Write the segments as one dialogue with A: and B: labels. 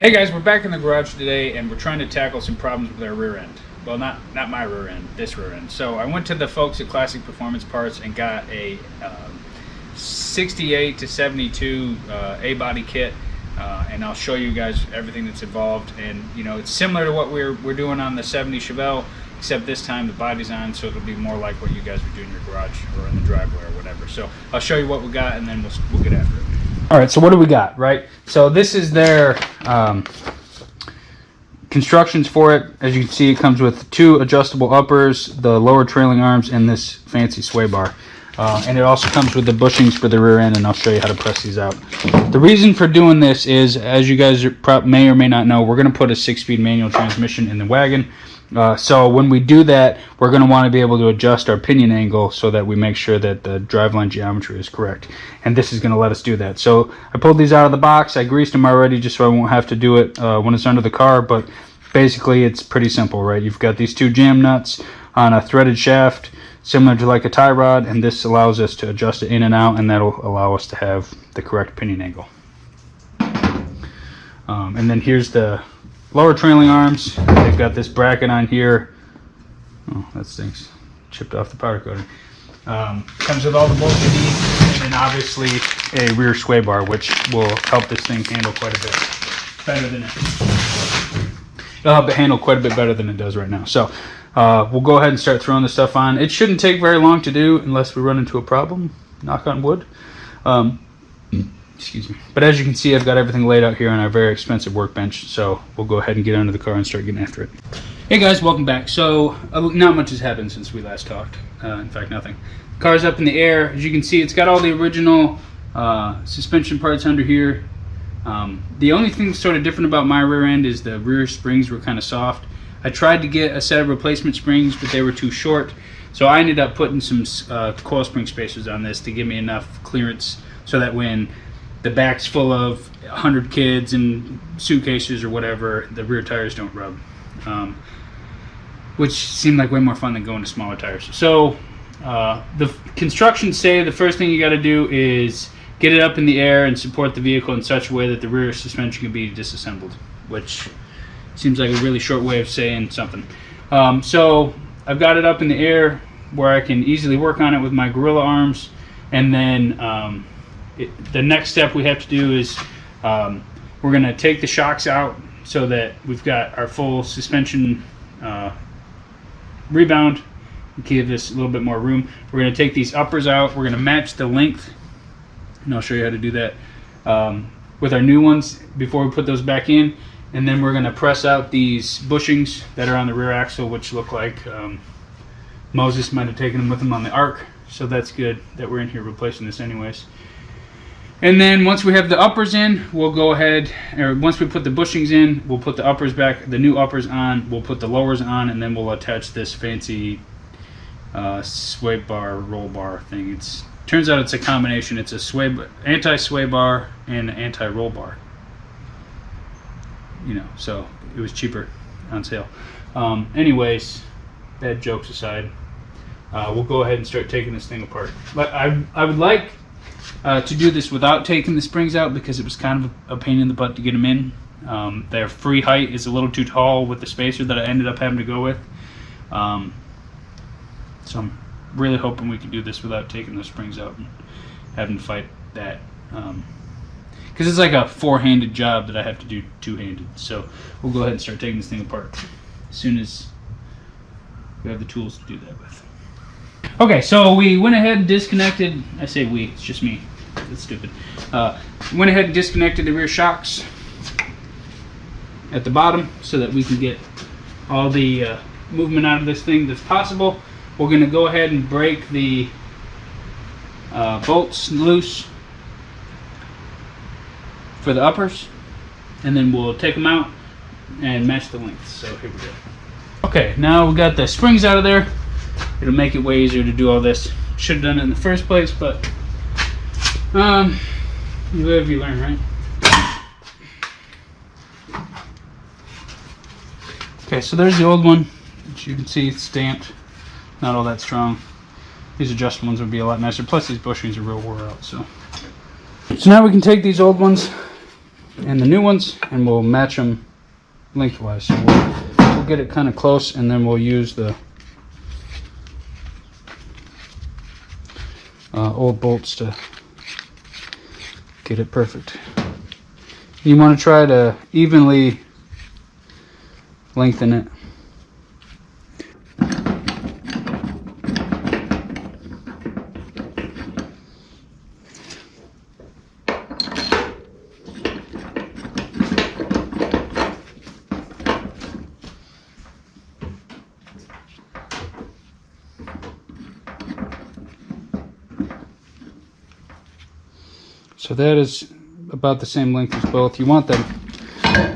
A: Hey guys, we're back in the garage today and we're trying to tackle some problems with our rear end. Well, not my rear end, this rear end. So I went to the folks at Classic Performance Parts and got a 68 to 72 A-body kit, and I'll show you guys everything that's involved. And you know, it's similar to what we're doing on the 70 Chevelle, except this time the body's on, so it'll be more like what you guys would do in your garage or in the driveway or whatever. So I'll show you what we got and then we'll get after it. All right, so what do we got, right? So this is their constructions for it. As you can see, it comes with 2 adjustable uppers, the lower trailing arms, and this fancy sway bar. And it also comes with the bushings for the rear end, and I'll show you how to press these out. The reason for doing this is, as you guys may or may not know, we're going to put a 6-speed manual transmission in the wagon. So when we do that, we're going to want to be able to adjust our pinion angle so that we make sure that the driveline geometry is correct. And this is going to let us do that. So I pulled these out of the box. I greased them already just so I won't have to do it when it's under the car. But basically, it's pretty simple, right? You've got these 2 jam nuts on a threaded shaft, similar to like a tie rod, and this allows us to adjust it in and out, and that'll allow us to have the correct pinion angle. And then here's the lower trailing arms. They've got this bracket on here. Oh, that stinks. Chipped off the powder coating. Comes with all the bolts you need, and then obviously a rear sway bar, which will help this thing handle quite a bit better than it'll help it handle quite a bit better than it does right now. So we'll go ahead and start throwing the stuff on. It shouldn't take very long to do unless we run into a problem. Knock on wood. Excuse me. But as you can see, I've got everything laid out here on our very expensive workbench, so we'll go ahead and get under the car and start getting after it. Hey guys, welcome back. So not much has happened since we last talked. In fact, nothing. Car's up in the air. As you can see, it's got all the original suspension parts under here. The only thing sort of different about my rear end is the rear springs were kind of soft. I tried to get a set of replacement springs, but they were too short, so I ended up putting some coil spring spacers on this to give me enough clearance so that when the back's full of 100 kids and suitcases or whatever, the rear tires don't rub, which seemed like way more fun than going to smaller tires. So the constructions say the first thing you got to do is get it up in the air and support the vehicle in such a way that the rear suspension can be disassembled, which seems like a really short way of saying something. So I've got it up in the air where I can easily work on it with my gorilla arms, and then the next step we have to do is we're going to take the shocks out so that we've got our full suspension rebound, give this a little bit more room. We're going to take these uppers out. We're going to match the length, and I'll show you how to do that with our new ones before we put those back in. And then we're going to press out these bushings that are on the rear axle, which look like Moses might have taken them with him on the ark. So that's good that we're in here replacing this anyways. And then once we have the uppers in, we'll go ahead, or once we put the bushings in, we'll put the uppers back, the new uppers on, we'll put the lowers on, and then we'll attach this fancy sway bar, roll bar thing. Turns out it's a combination. It's a anti-sway bar and an anti-roll bar. You know, so it was cheaper on sale. Anyways, bad jokes aside, we'll go ahead and start taking this thing apart. But I would like to do this without taking the springs out because it was kind of a pain in the butt to get them in. Their free height is a little too tall with the spacer that I ended up having to go with. So I'm really hoping we can do this without taking the springs out and having to fight that. Because it's like a 4-handed job that I have to do 2-handed. So we'll go ahead and start taking this thing apart as soon as we have the tools to do that with. Okay, so we went ahead and disconnected. I say we, it's just me. That's stupid. Went ahead and disconnected the rear shocks at the bottom so that we can get all the movement out of this thing that's possible. We're going to go ahead and break the bolts loose for the uppers, and then we'll take them out and match the lengths. So here we go. Okay, now we got the springs out of there. It'll make it way easier to do all this. Should have done it in the first place, but you live, you learn, right? Okay, so there's the old one. As you can see, it's stamped. Not all that strong. These adjustable ones would be a lot nicer. Plus, these bushings are real wore out. So now we can take these old ones, and the new ones, and we'll match them lengthwise. So we'll get it kind of close, and then we'll use the old bolts to get it perfect. You want to try to evenly lengthen it. So that is about the same length as both. You want them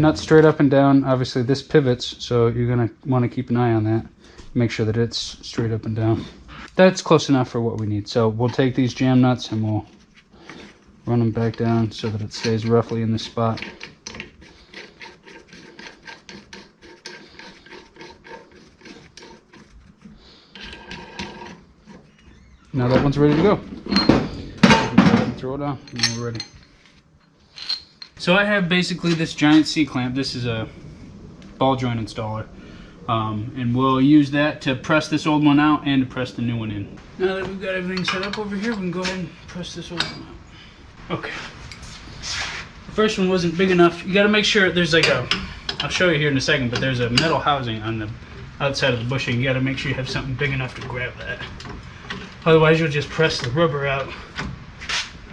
A: not straight up and down. Obviously this pivots, so you're going to want to keep an eye on that. Make sure that it's straight up and down. That's close enough for what we need. So we'll take these jam nuts and we'll run them back down so that it stays roughly in this spot. Now that one's ready to go. Throw it on and we're ready. So I have basically this giant C-clamp. This is a ball joint installer. And we'll use that to press this old one out and to press the new one in. Now that we've got everything set up over here, we can go ahead and press this old one out. Okay. The first one wasn't big enough. You got to make sure there's like a, I'll show you here in a second, but there's a metal housing on the outside of the bushing. You got to make sure you have something big enough to grab that. Otherwise you'll just press the rubber out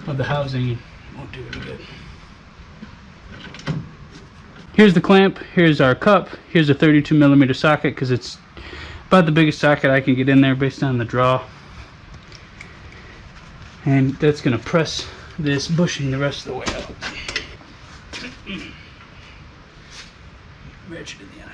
A: of the housing and won't do any good. Here's the clamp, here's our cup, here's a 32mm socket because it's about the biggest socket I can get in there based on the draw. And that's going to press this bushing the rest of the way out. Ratchet in the eye.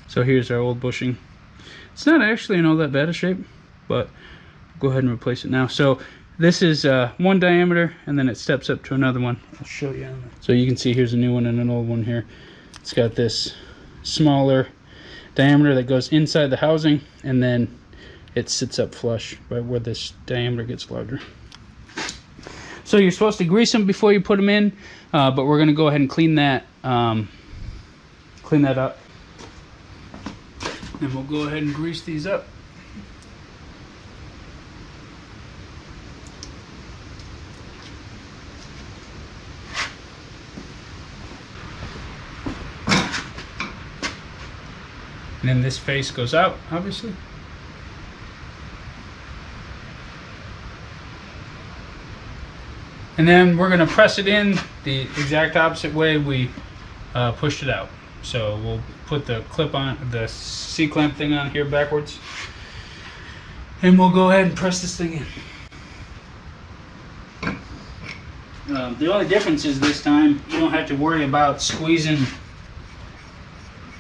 A: So here's our old bushing. It's not actually in all that bad a shape, but go ahead and replace it now. So this is one diameter, and then it steps up to another one. I'll show you. So you can see here's a new one and an old one here. It's got this smaller diameter that goes inside the housing, and then it sits up flush right where this diameter gets larger. So you're supposed to grease them before you put them in, but we're going to go ahead and clean that up. And we'll go ahead and grease these up. And then this face goes out, obviously. And then we're going to press it in the exact opposite way we pushed it out. So we'll put the clip on, the C-clamp thing on here backwards, and we'll go ahead and press this thing in. The only difference is this time you don't have to worry about squeezing,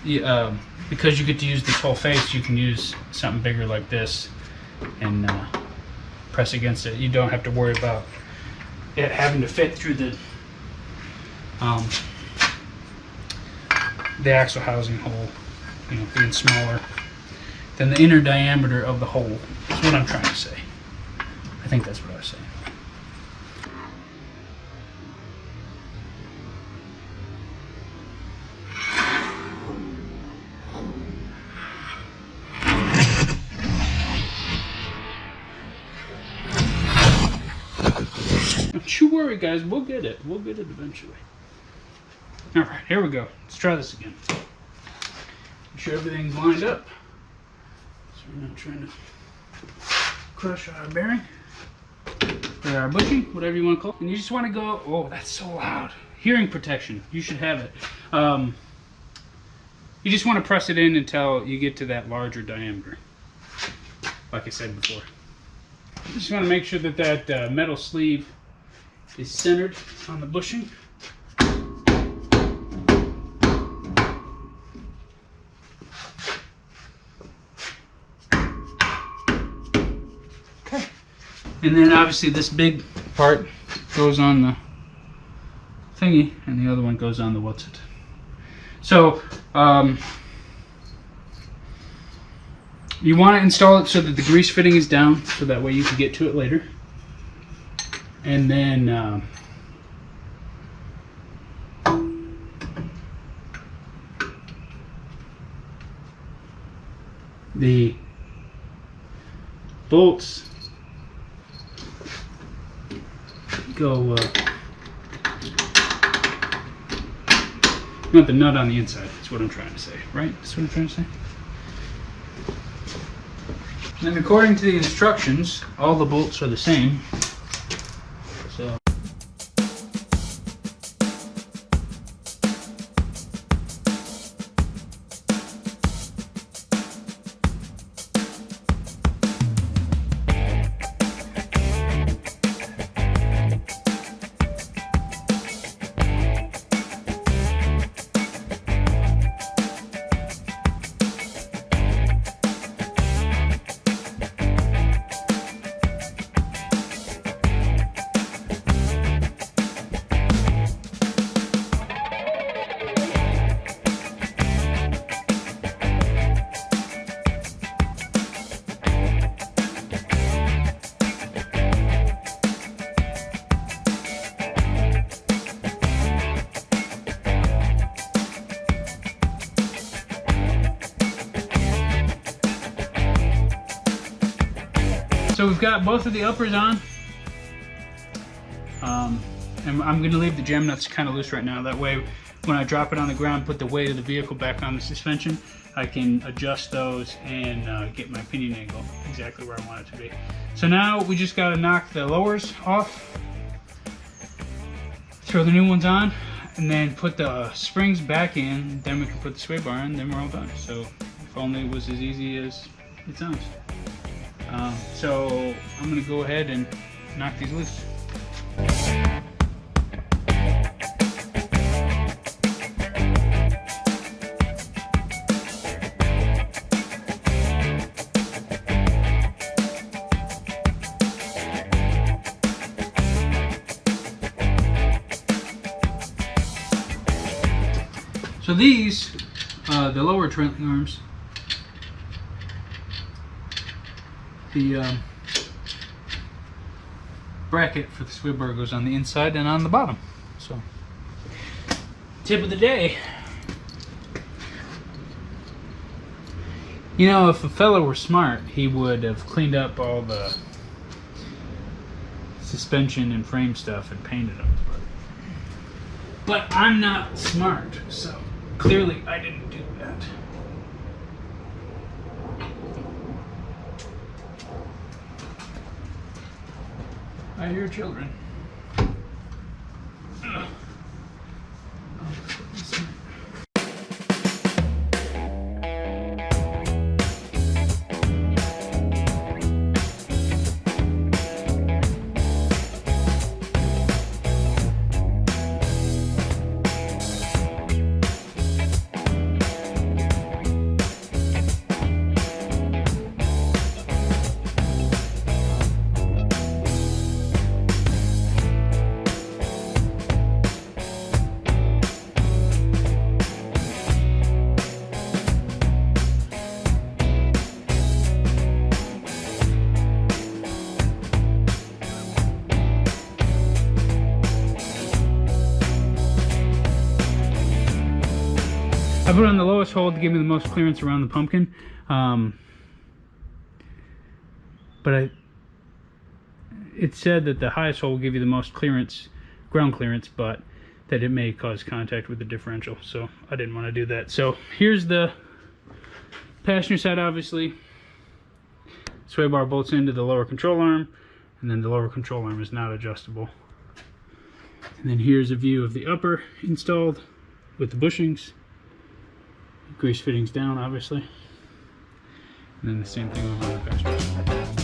A: because you get to use this whole face. You can use something bigger like this and press against it. You don't have to worry about it having to fit through the axle housing hole, being smaller than the inner diameter of the hole. That's what I'm trying to say. I think that's what I was saying. Don't you worry, guys. We'll get it. We'll get it eventually. All right, here we go. Let's try this again. Make sure everything's lined up, so we're not trying to crush our bearing or our bushing, whatever you want to call it. And you just want to go. Oh, that's so loud. Hearing protection. You should have it. You just want to press it in until you get to that larger diameter, like I said before. You just want to make sure that that metal sleeve is centered on the bushing. Okay. And then obviously this big part goes on the thingy, and the other one goes on the what's it. So you want to install it so that the grease fitting is down, so that way you can get to it later. And then the bolts go, you want the nut on the inside, that's what I'm trying to say, right? That's what I'm trying to say. And according to the instructions, all the bolts are the same. So we've got both of the uppers on, and I'm going to leave the jam nuts kind of loose right now. That way, when I drop it on the ground, put the weight of the vehicle back on the suspension, I can adjust those and get my pinion angle exactly where I want it to be. So now we just got to knock the lowers off, throw the new ones on, and then put the springs back in. Then we can put the sway bar in, then we're all done. So if only it was as easy as it sounds. So I'm going to go ahead and knock these loose. So these, the lower trailing arms, the bracket for the sway bar goes on the inside and on the bottom. So, tip of the day. You know, if a fella were smart, he would have cleaned up all the suspension and frame stuff and painted them. But I'm not smart, so clearly I didn't do that. I hear children. I put it on the lowest hole to give me the most clearance around the pumpkin, but it said that the highest hole will give you the most clearance, ground clearance, but that it may cause contact with the differential, so I didn't want to do that. So here's the passenger side. Obviously, sway bar bolts into the lower control arm, and then the lower control arm is not adjustable. And then here's a view of the upper installed with the bushings. grease fittings down, obviously. And then the same thing over on the passenger side.